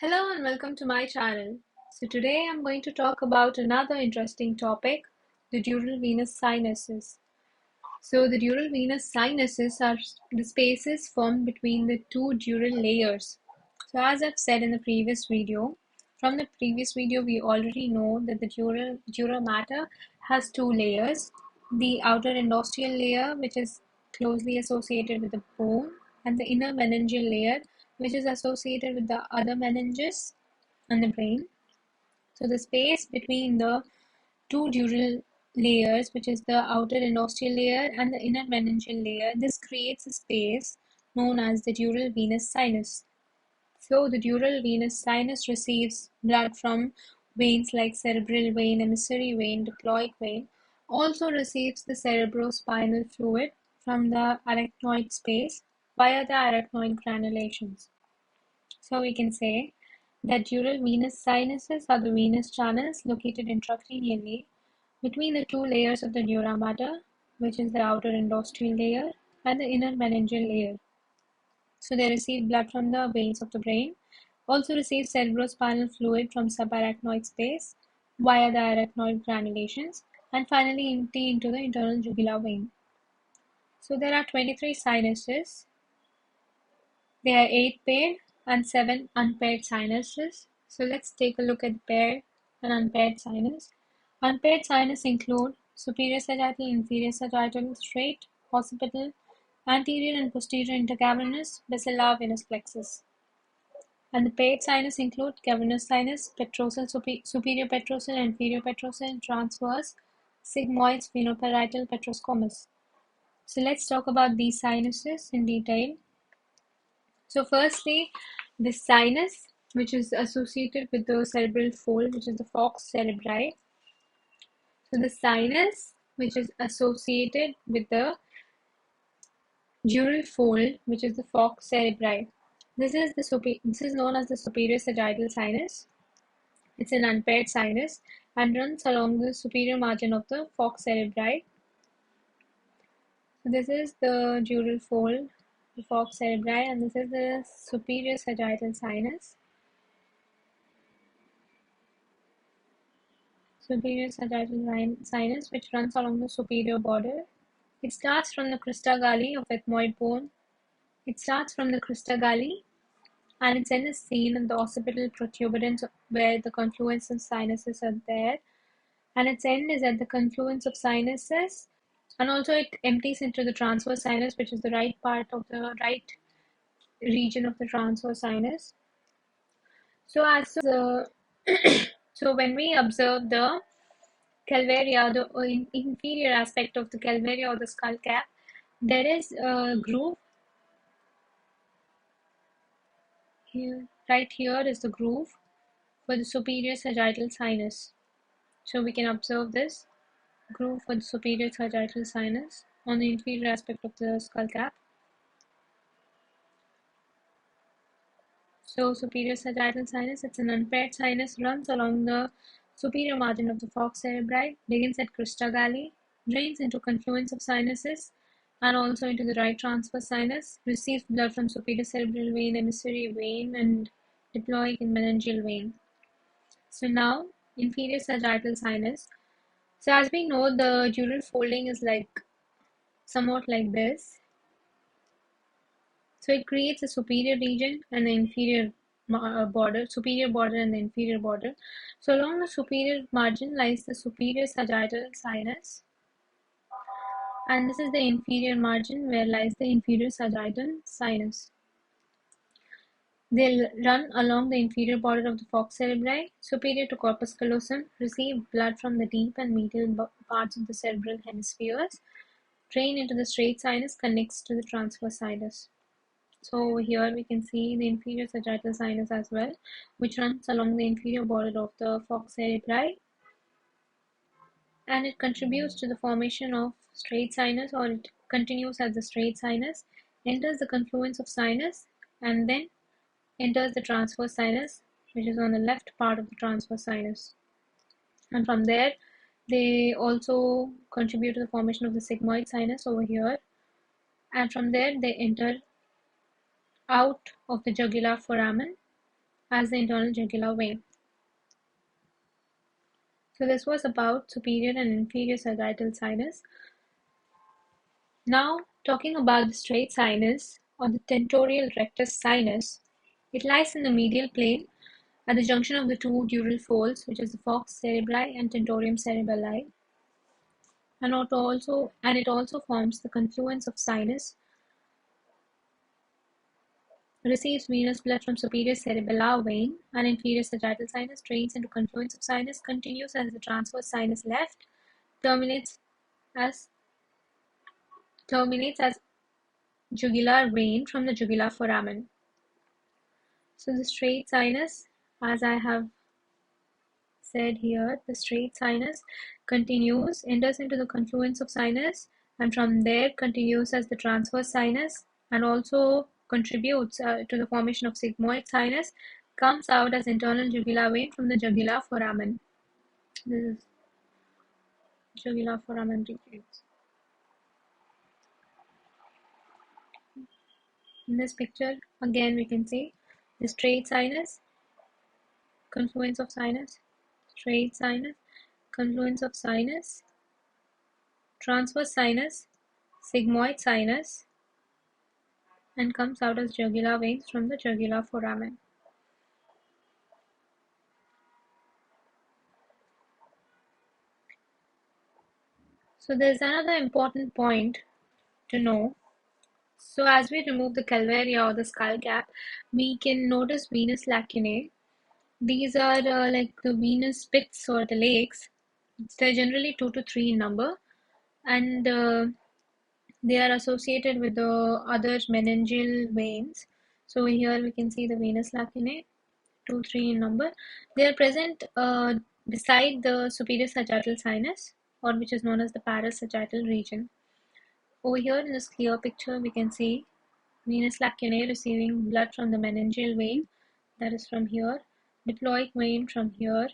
Hello and welcome to my channel. So today I'm going to talk about another interesting topic, the dural venous sinuses. So the dural venous sinuses are the spaces formed between the two dural layers. So as I've said in the previous video, from the previous video we already know that the dural matter has two layers, the outer endosteal layer which is closely associated with the bone and the inner meningeal layer which is associated with the other meninges and the brain. So the space between the two dural layers, which is the outer endosteal layer and the inner meningeal layer, this creates a space known as the dural venous sinus. So the dural venous sinus receives blood from veins like cerebral vein, emissary vein, diploic vein, also receives the cerebrospinal fluid from the arachnoid space via the arachnoid granulations. So we can say that dural venous sinuses are the venous channels located intracranially between the two layers of the dura mater, which is the outer endosteal layer and the inner meningeal layer. So they receive blood from the veins of the brain, also receive cerebrospinal fluid from subarachnoid space via the arachnoid granulations, and finally empty into the internal jugular vein. So there are 23 sinuses. There are 8 paired and 7 unpaired sinuses. So let's take a look at paired and unpaired sinus. Unpaired sinus include superior sagittal, inferior sagittal, straight, occipital, anterior and posterior intercavernous, basilar, venous plexus. And the paired sinus include cavernous sinus, petrosal, superior petrosal, inferior petrosal, transverse, sigmoids, venoparietal, petroscomus. So let's talk about these sinuses in detail. So firstly, the sinus, which is associated with the cerebral fold, which is the falx cerebri. So the sinus, which is associated with the dural fold, which is the falx cerebri. This is known as the superior sagittal sinus. It's an unpaired sinus and runs along the superior margin of the falx cerebri. So this is the dural fold, the falx cerebri, and this is the superior sagittal sinus. Superior sagittal sinus, which runs along the superior border. It starts from the crista galli of ethmoid bone. It starts from the crista galli, and its end is seen in the occipital protuberance where the confluence of sinuses are there. And its end is at the confluence of sinuses, and also it empties into the transverse sinus, which is the right part of the right region of the transverse sinus. So as the so when we observe the calvaria, the inferior aspect of the calvaria or the skull cap, there is a groove here. Right here is the groove for the superior sagittal sinus. So we can observe this groove for the superior sagittal sinus on the inferior aspect of the skull cap. So superior sagittal sinus, it's an unpaired sinus, runs along the superior margin of the falx cerebri, begins at crista galli, drains into confluence of sinuses and also into the right transverse sinus, receives blood from superior cerebral vein, emissary vein, and diploic and meningeal vein. So now, inferior sagittal sinus. So as we know, the dural folding is like somewhat like this. So it creates a superior region and the inferior border, superior border and the inferior border. So along the superior margin lies the superior sagittal sinus, and this is the inferior margin where lies the inferior sagittal sinus. They run along the inferior border of the falx cerebri, superior to corpus callosum, receive blood from the deep and medial parts of the cerebral hemispheres, drain into the straight sinus, connects to the transverse sinus. So here we can see the inferior sagittal sinus as well, which runs along the inferior border of the falx cerebri, and it contributes to the formation of straight sinus, or it continues as the straight sinus, enters the confluence of sinus, and then enters the transverse sinus, which is on the left part of the transverse sinus. And from there, they also contribute to the formation of the sigmoid sinus over here. And from there, they enter out of the jugular foramen as the internal jugular vein. So this was about superior and inferior sagittal sinus. Now, talking about the straight sinus or the tentorial rectus sinus, it lies in the medial plane at the junction of the two dural folds, which is the falx cerebri and tentorium cerebelli, and it also forms the confluence of sinus, receives venous blood from superior cerebellar vein and inferior sagittal sinus, drains into confluence of sinus, continues as the transverse sinus left, terminates as jugular vein from the jugular foramen. So the straight sinus, as I have said here, the straight sinus continues, enters into the confluence of sinus, and from there continues as the transverse sinus, and also contributes to the formation of sigmoid sinus, comes out as internal jugular vein from the jugular foramen. This is jugular foramen regions. In this picture, again we can see the straight sinus, confluence of sinus, straight sinus, confluence of sinus, transverse sinus, sigmoid sinus, and comes out as jugular veins from the jugular foramen. So there's another important point to know. So as we remove the calvaria or the skull cap, we can notice venous lacunae. These are like the venous pits or the lakes. They're generally 2 to 3 in number, and they are associated with the other meningeal veins. So here we can see the venous lacunae, 2, 3 in number. They are present beside the superior sagittal sinus, or which is known as the parasagittal region. Over here in this clear picture, we can see venous lacunae receiving blood from the meningeal vein, that is from here, diploic vein from here,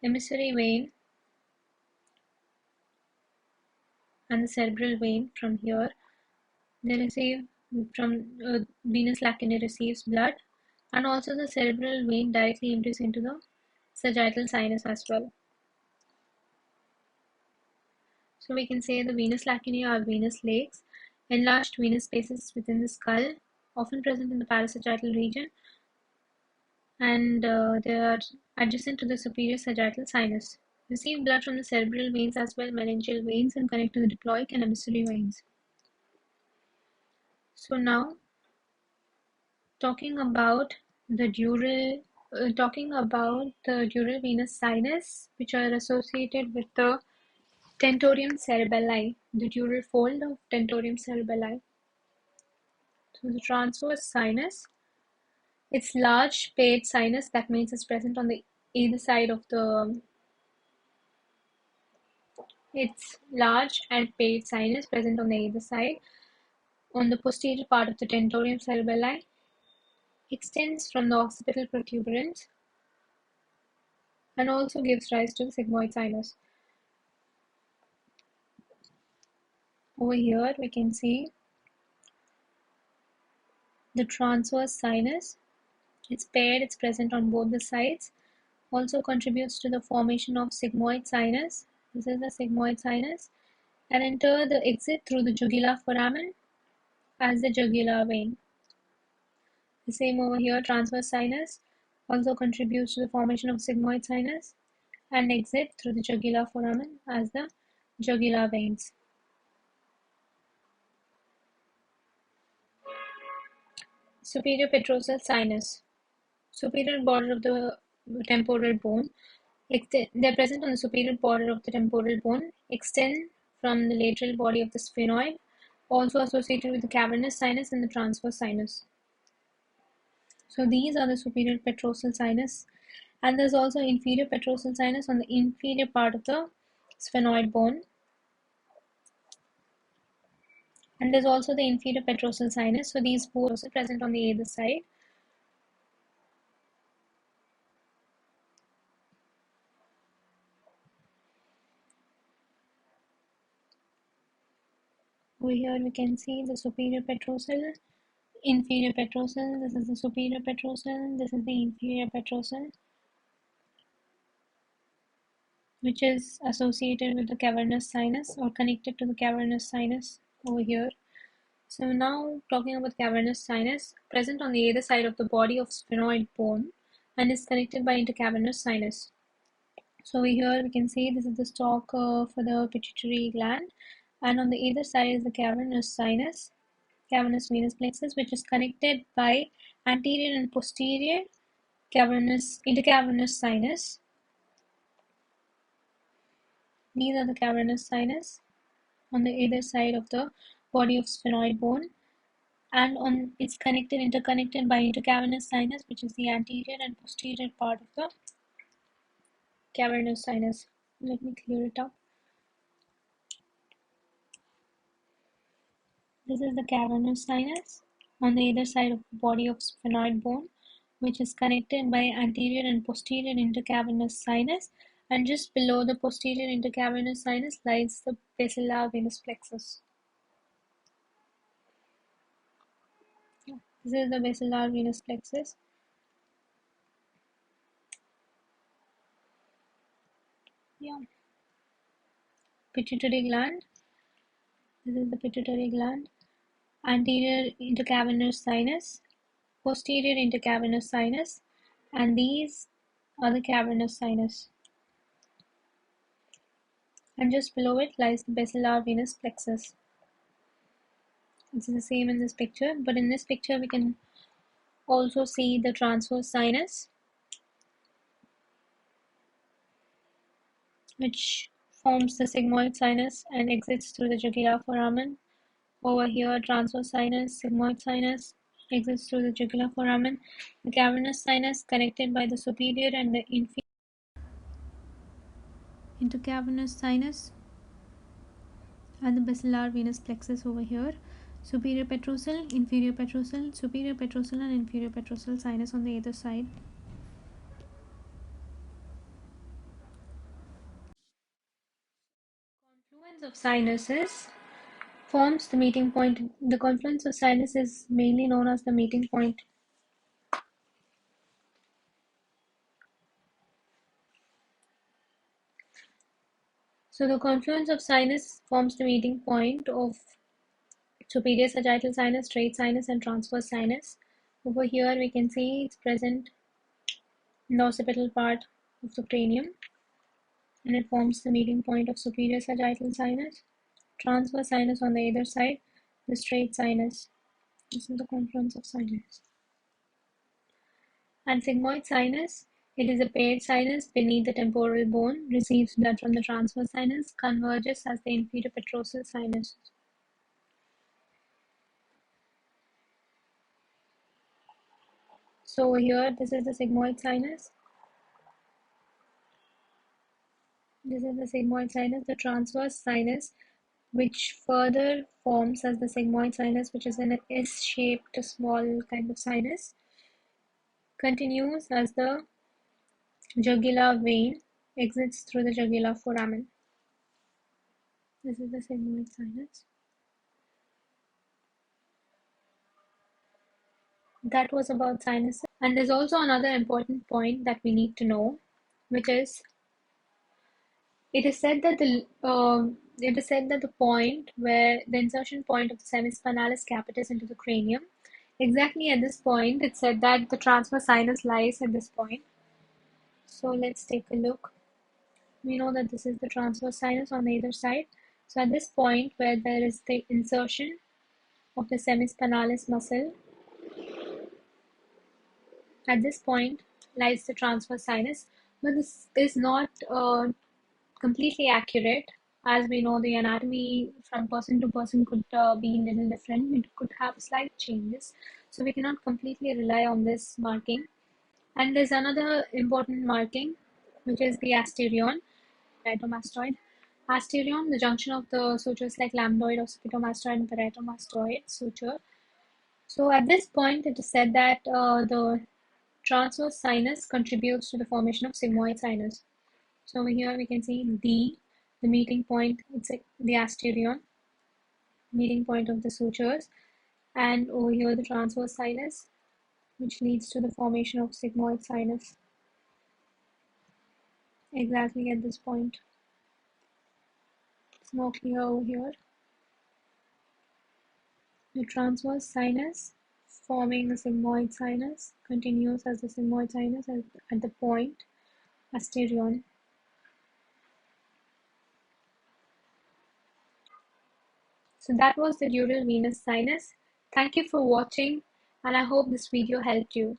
emissary vein, and the cerebral vein from here. They receive from venous lacunae receives blood, and also the cerebral vein directly empties into the sagittal sinus as well. So we can say the venous lacunae are venous lakes, enlarged venous spaces within the skull, often present in the parasagittal region, and they are adjacent to the superior sagittal sinus. Receive blood from the cerebral veins as well, meningeal veins, and connect to the diploic and emissary veins. So now, talking about the dural venous sinus, which are associated with the tentorium cerebelli, the dural fold of tentorium cerebelli. So the transverse sinus, it's large paired sinus, that means it's present on the either side of the it's large and paired sinus present on the either side. On the posterior part of the tentorium cerebelli, extends from the occipital protuberance and also gives rise to the sigmoid sinus. Over here we can see the transverse sinus. It's paired, it's present on both the sides, also contributes to the formation of sigmoid sinus. This is the sigmoid sinus, and enter the exit through the jugular foramen as the jugular vein. The same over here, transverse sinus also contributes to the formation of sigmoid sinus and exit through the jugular foramen as the jugular veins. Superior petrosal sinus, superior border of the temporal bone. They're present on the superior border of the temporal bone, extend from the lateral body of the sphenoid, also associated with the cavernous sinus and the transverse sinus. So these are the superior petrosal sinus, and there's also inferior petrosal sinus on the inferior part of the sphenoid bone, and there's also the inferior petrosal sinus. So these both are present on the either side. Over here we can see the superior petrosal inferior petrosal, this is the superior petrosal, this is the inferior petrosal, which is associated with the cavernous sinus or connected to the cavernous sinus over here. So now talking about cavernous sinus, present on the either side of the body of sphenoid bone and is connected by intercavernous sinus. So over here we can see this is the stalk for the pituitary gland, and on the either side is the cavernous sinus, cavernous venous plexus, which is connected by anterior and posterior intercavernous sinus. These are the cavernous sinus on the either side of the body of sphenoid bone, and it's interconnected by intercavernous sinus, which is the anterior and posterior part of the cavernous sinus. Let me clear it up. This is the cavernous sinus on the either side of the body of sphenoid bone, which is connected by anterior and posterior intercavernous sinus, and just below the posterior intercavernous sinus lies the basilar venous plexus. This is the basilar venous plexus. Yeah. Pituitary gland. This is the pituitary gland. Anterior intercavernous sinus, posterior intercavernous sinus, and these are the cavernous sinus. And just below it lies the basilar venous plexus. It's the same in this picture, but in this picture we can also see the transverse sinus, which forms the sigmoid sinus and exits through the jugular foramen. Over here, transverse sinus, sigmoid sinus exits through the jugular foramen. The cavernous sinus connected by the superior and the inferior intercavernous sinus and the basilar venous plexus over here. Superior petrosal, inferior petrosal, superior petrosal and inferior petrosal sinus on the other side. Confluence of sinuses forms the meeting point. The confluence of sinus is mainly known as the meeting point. So the confluence of sinus forms the meeting point of superior sagittal sinus, straight sinus, and transverse sinus. Over here we can see it's present in the occipital part of the cranium, and it forms the meeting point of superior sagittal sinus, transverse sinus on the other side, the straight sinus. This is the confluence of sinus. And sigmoid sinus, it is a paired sinus beneath the temporal bone, receives blood from the transverse sinus, converges as the inferior petrosal sinus. So over here, this is the sigmoid sinus. This is the sigmoid sinus, the transverse sinus, which further forms as the sigmoid sinus, which is an S-shaped small kind of sinus, continues as the jugular vein, exits through the jugular foramen. This is the sigmoid sinus. That was about sinuses. And there's also another important point that we need to know, which is it is said that the point where the insertion point of the semispinalis capitis into the cranium, exactly at this point, it's said that the transverse sinus lies at this point. So let's take a look. We know that this is the transverse sinus on the other side. So at this point where there is the insertion of the semispinalis muscle, at this point lies the transverse sinus, but this is not completely accurate, as we know the anatomy from person to person could be a little different. It could have slight changes, so we cannot completely rely on this marking. And there's another important marking, which is the asterion, parietomastoid. Asterion, the junction of the sutures like lambdoid, occipitomastoid, and parietomastoid suture. So at this point, it is said that the transverse sinus contributes to the formation of sigmoid sinus. So over here we can see D, the meeting point, it's the asterion, meeting point of the sutures. and over here the transverse sinus, which leads to the formation of sigmoid sinus exactly at this point. It's more clear over here. The transverse sinus forming a sigmoid sinus continues as the sigmoid sinus at the point asterion. So that was the dural venous sinus. Thank you for watching, and I hope this video helped you.